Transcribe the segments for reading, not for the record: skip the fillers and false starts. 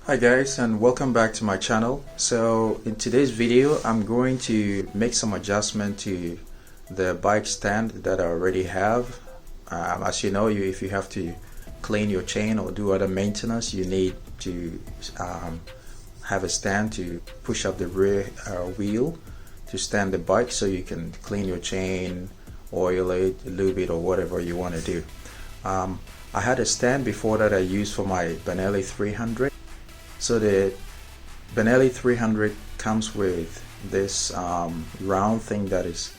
Hi guys, and welcome back to my channel. So in today's video I'm going to make some adjustment to the bike stand that I already have. As you know, if you have to clean your chain or do other maintenance, you need to have a stand to push up the rear wheel to stand the bike so you can clean your chain, oil it, lube it, or whatever you want to do. I had a stand before that I used for my Benelli 300. So the Benelli 300 comes with this round thing that is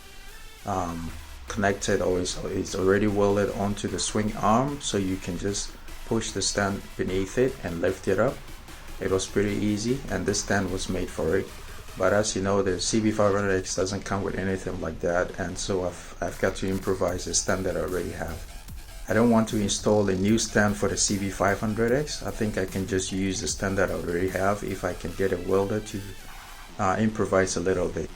connected, or it's already welded onto the swing arm, so you can just push the stand beneath it and lift it up. It was pretty easy, and this stand was made for it. But as you know, the CB500X doesn't come with anything like that, and so I've got to improvise a stand that I already have. I don't want to install a new stand for the CB500X. I think I can just use the stand that I already have if I can get a welder to improvise a little bit.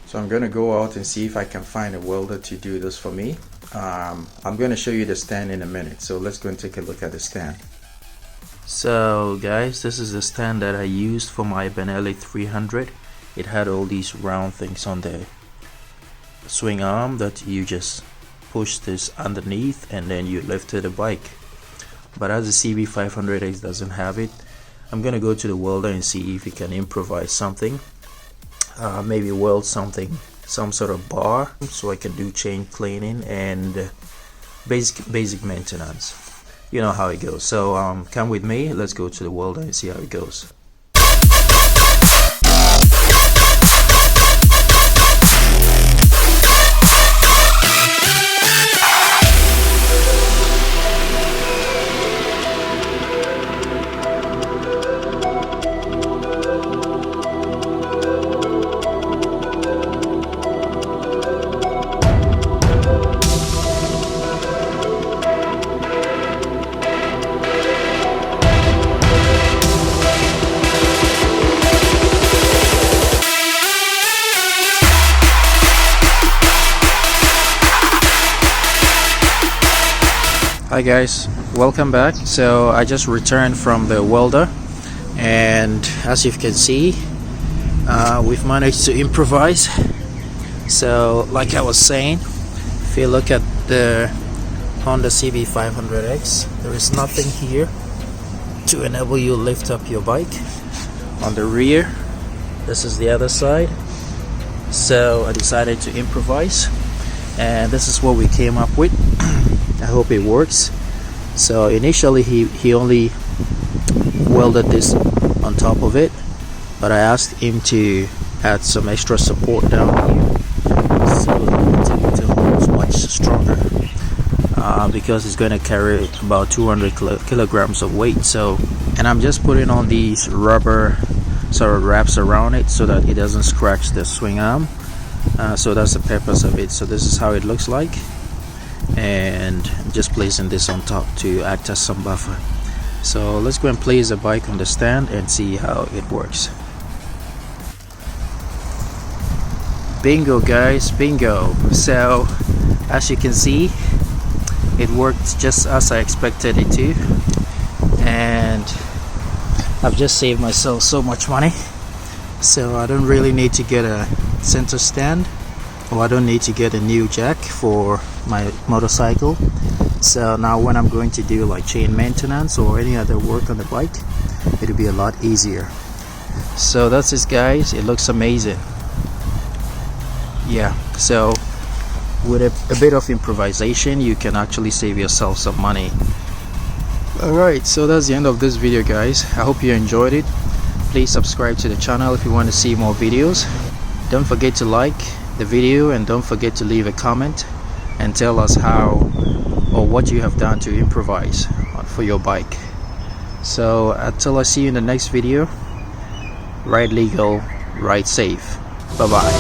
So I'm going to go out and see if I can find a welder to do this for me. I'm going to show you the stand in a minute, so let's go and take a look at the stand. So guys, this is the stand that I used for my Benelli 300. It had all these round things on the swing arm that you just push this underneath and then you lift the bike. But as the CB500X doesn't have it, I'm gonna go to the welder and see if he can improvise something. Maybe weld something, some sort of bar, so I can do chain cleaning and basic maintenance. You know how it goes. So come with me, let's go to the welder and see how it goes. Hi guys, welcome back. So I just returned from the welder, and as you can see, we've managed to improvise. So like I was saying, if you look at the Honda CB500X, there is nothing here to enable you lift up your bike. On the rear, this is the other side. So I decided to improvise, and this is what we came up with. I hope it works. So initially he only welded this on top of it, but I asked him to add some extra support down here so the material is much stronger, because it's going to carry about 200 kilograms of weight. So, and I'm just putting on these rubber sort of wraps around it so that it doesn't scratch the swing arm. So that's the purpose of it. So this is how it looks like, and I'm just placing this on top to act as some buffer. So let's go and place the bike on the stand and see how it works. Bingo guys, bingo. So as you can see, it worked just as I expected it to, and I've just saved myself so much money. So I don't really need to get a center stand, or I don't need to get a new jack for my motorcycle. So now when I'm going to do like chain maintenance or any other work on the bike, it'll be a lot easier. So that's it guys, it looks amazing. Yeah, so with a bit of improvisation you can actually save yourself some money. Alright, so that's the end of this video guys. I hope you enjoyed it. Please subscribe to the channel if you want to see more videos. Don't forget to like the video, and don't forget to leave a comment and tell us how or what you have done to improvise for your bike. So until I see you in the next video, ride legal, ride safe. Bye bye.